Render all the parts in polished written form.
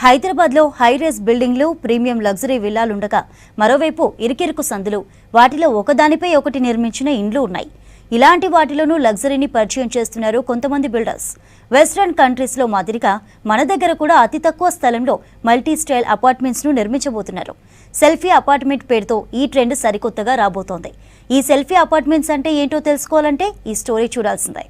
హైదరాబాద్లో హైరేస్ బిల్డింగ్లు, premium luxury విల్లాలుండగా మరోవైపు ఇరుకిరుకు సందులు, వాటిలో ఒకదానిపై ఒకటి నిర్మించిన ఇండ్లు ఉన్నాయి. ఇలాంటి వాటిలోనూ లగ్జరీని పరిచయం చేస్తున్నారు కొంతమంది బిల్డర్స్. వెస్ట్రన్ కంట్రీస్లో మాదిరిగా మన దగ్గర కూడా అతి తక్కువ స్థలంలో మల్టీ స్టైల్ అపార్ట్మెంట్స్ను నిర్మించబోతున్నారు. సెల్ఫీ అపార్ట్మెంట్ పేరుతో ఈ ట్రెండ్ సరికొత్తగా రాబోతోంది. ఈ సెల్ఫీ అపార్ట్మెంట్స్ అంటే ఏంటో తెలుసుకోవాలంటే ఈ స్టోరీ చూడాల్సిందే.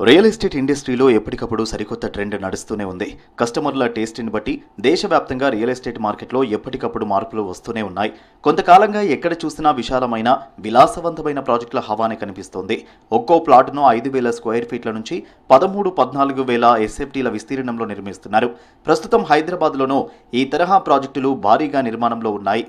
రియల్ ఎస్టేట్ ఇండస్ట్రీలో ఎప్పటికప్పుడు సరికొత్త ట్రెండ్ నడుస్తూనే ఉంది. కస్టమర్ల టేస్ట్ని బట్టి దేశవ్యాప్తంగా రియల్ ఎస్టేట్ మార్కెట్లో ఎప్పటికప్పుడు మార్పులు వస్తూనే ఉన్నాయి. కొంతకాలంగా ఎక్కడ చూసినా విశాలమైన, విలాసవంతమైన ప్రాజెక్టుల హవానే కనిపిస్తోంది. ఒక్కో ప్లాట్ను 5,000 స్క్వేర్ ఫీట్ల నుంచి 13-14,000 ఎస్ఎఫ్టీల విస్తీర్ణంలో నిర్మిస్తున్నారు. ప్రస్తుతం హైదరాబాద్లోనూ ఈ తరహా ప్రాజెక్టులు భారీగా నిర్మాణంలో ఉన్నాయి.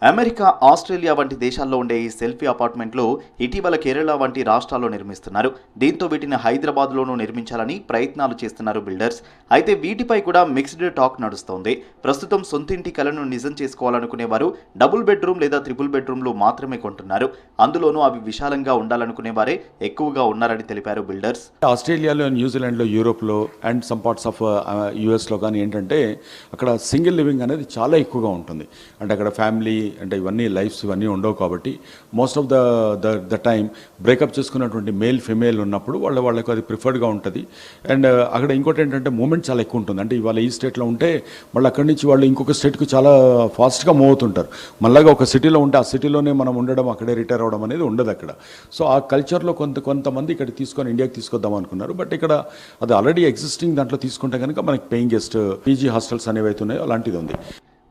అమెరికా, ఆస్ట్రేలియా వంటి దేశాల్లో ఉండే ఈ సెల్ఫీ అపార్ట్మెంట్లు ఇటీవల కేరళ వంటి రాష్ట్రాల్లో నిర్మిస్తున్నారు. దీంతో వీటిని హైదరాబాద్లోనూ నిర్మించాలని ప్రయత్నాలు చేస్తున్నారు బిల్డర్స్. అయితే వీటిపై కూడా మిక్స్డ్ టాక్ నడుస్తోంది. ప్రస్తుతం సొంతింటి కలను నిజం చేసుకోవాలనుకునే వారు డబుల్ బెడ్రూమ్ లేదా ట్రిపుల్ బెడ్రూమ్లు మాత్రమే కొంటున్నారు. అందులోనూ అవి విశాలంగా ఉండాలనుకునే వారే ఎక్కువగా ఉన్నారని తెలిపారు బిల్డర్స్. ఆస్ట్రేలియాలో, న్యూజిలాండ్లో, యూరోప్లో అండ్ సమ్ పార్ట్స్ ఆఫ్ యూఎస్లో కానీ ఏంటంటే అక్కడ సింగిల్ లివింగ్ అనేది చాలా ఎక్కువగా ఉంటుంది. అంటే అక్కడ ఫ్యామిలీ అంటే ఇవన్నీ లైఫ్స్ ఇవన్నీ ఉండవు కాబట్టి most of the time breakup చేసుకున్నటువంటి మేల్ ఫిమేల్ ఉన్నప్పుడు వాళ్ళకు అది ప్రిఫర్డ్గా ఉంటుంది. అండ్ అక్కడ ఇంకోటి ఏంటంటే మూమెంట్ చాలా ఎక్కువ ఉంటుంది. అంటే ఇవాళ ఈ స్టేట్లో ఉంటే మళ్ళీ అక్కడి నుంచి వాళ్ళు ఇంకొక స్టేట్కి చాలా ఫాస్ట్గా మూవ్ అవుతుంటారు. మళ్ళీ ఒక సిటీలో ఉంటే ఆ సిటీలోనే మనం ఉండడం, అక్కడే రిటైర్ అవ్వడం అనేది ఉండదు అక్కడ. సో ఆ కల్చర్లో కొంతమంది ఇక్కడ తీసుకొని ఇండియాకి తీసుకొద్దాం అనుకున్నారు. బట్ ఇక్కడ అది ఆల్రెడీ ఎగ్జిస్టింగ్ దాంట్లో తీసుకుంటే కనుక మనకి పేయింగ్ గెస్ట్ పీజీ హాస్టల్స్ అనేవి అవుతున్నాయో అలాంటిది ఉంది.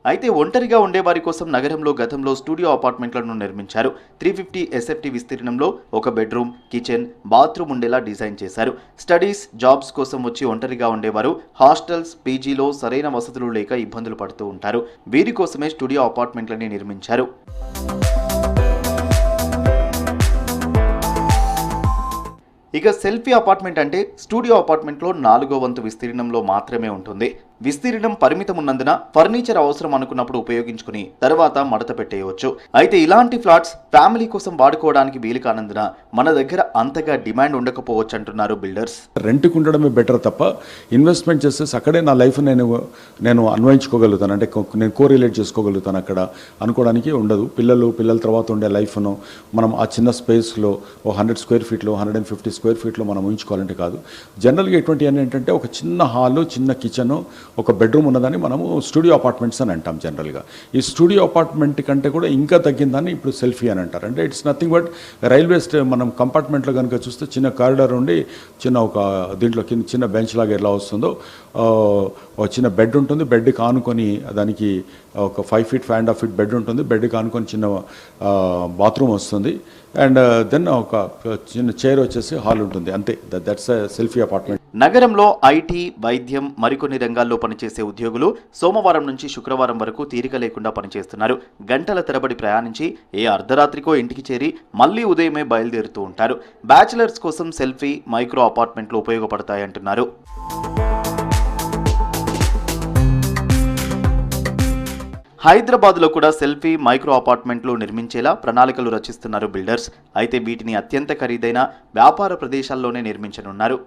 అయితే ఒంటరిగా ఉండేవారి కోసం నగరంలో గతంలో స్టూడియో అపార్ట్మెంట్లను నిర్మించారు. 350 ఎస్ఎఫ్టీ విస్తీర్ణంలో ఒక బెడ్రూమ్, కిచెన్, బాత్రూమ్ ఉండేలా డిజైన్ చేశారు. స్టడీస్, జాబ్స్ కోసం వచ్చి ఒంటరిగా ఉండేవారు హాస్టల్స్, పీజీలో సరైన వసతులు లేక ఇబ్బందులు పడుతూ ఉంటారు. వీరి కోసమే స్టూడియో అపార్ట్మెంట్లని నిర్మించారు. ఇక సెల్ఫీ అపార్ట్మెంట్ అంటే స్టూడియో అపార్ట్మెంట్లో 4వ వంతు విస్తీర్ణంలో మాత్రమే ఉంటుంది. విస్తీర్ణం పరిమితం ఉన్నందున ఫర్నిచర్ అవసరం అనుకున్నప్పుడు ఉపయోగించుకుని తర్వాత మడత పెట్టేయవచ్చు. అయితే ఇలాంటి ఫ్లాట్స్ ఫ్యామిలీ కోసం వాడుకోవడానికి వీలు కానందున మన దగ్గర అంతగా డిమాండ్ ఉండకపోవచ్చు అంటున్నారు బిల్డర్స్. రెంట్కి ఉండడమే బెటర్ తప్ప ఇన్వెస్ట్మెంట్ చేసేసి అక్కడే నా లైఫ్ నేను అన్వయించుకోగలుగుతాను, అంటే నేను కోరిలేట్ చేసుకోగలుగుతాను అక్కడ అనుకోవడానికి ఉండదు. పిల్లల తర్వాత ఉండే లైఫ్ను మనం ఆ చిన్న స్పేస్లో 100 స్క్వేర్ ఫీట్లో 150 స్క్వేర్ ఫీట్లో మనం ఊహించుకోవాలంటే కాదు. జనరల్గా ఎటువంటి ఏంటంటే ఒక చిన్న హాలు, చిన్న కిచెను, ఒక బెడ్రూమ్ ఉన్నదాన్ని మనము స్టూడియో అపార్ట్మెంట్స్ అని అంటాం జనరల్గా. ఈ స్టూడియో అపార్ట్మెంట్ కంటే కూడా ఇంకా తగ్గిందాన్ని ఇప్పుడు సెల్ఫీ అని అంటారు. అంటే ఇట్స్ నథింగ్ బట్ రైల్వే మనం కంపార్ట్మెంట్లో కనుక చూస్తే చిన్న కారిడార్ ఉండి చిన్న ఒక దీంట్లో చిన్న బెంచ్ లాగా ఎలా వస్తుందో ఒక చిన్న బెడ్ ఉంటుంది. బెడ్కి ఆనుకొని దానికి ఒక 5 feet 5.5 feet బెడ్ ఉంటుంది. బెడ్కి ఆనుకొని చిన్న బాత్రూమ్ వస్తుంది. అండ్ దెన్ ఒక చిన్న చైర్ వచ్చేసి హాల్ ఉంటుంది. అంతే, దట్స్ సెల్ఫీ అపార్ట్మెంట్. నగరంలో ఐటీ, వైద్యం, మరికొన్ని రంగాల్లో పనిచేసే ఉద్యోగులు సోమవారం నుంచి శుక్రవారం వరకు తీరిక లేకుండా పనిచేస్తున్నారు. గంటల తరబడి ప్రయాణించి ఏ అర్ధరాత్రికో ఇంటికి చేరి మళ్లీ ఉదయమే బయలుదేరుతూ ఉంటారు. బ్యాచిలర్స్ కోసం సెల్ఫీ, మైక్రో అపార్ట్మెంట్లు ఉపయోగపడతాయంటున్నారు. హైదరాబాద్లో కూడా సెల్ఫీ, మైక్రో అపార్ట్మెంట్లు నిర్మించేలా ప్రణాళికలు రచిస్తున్నారు బిల్డర్స్. అయితే వీటిని అత్యంత ఖరీదైన వ్యాపార ప్రదేశాల్లోనే నిర్మించనున్నారు.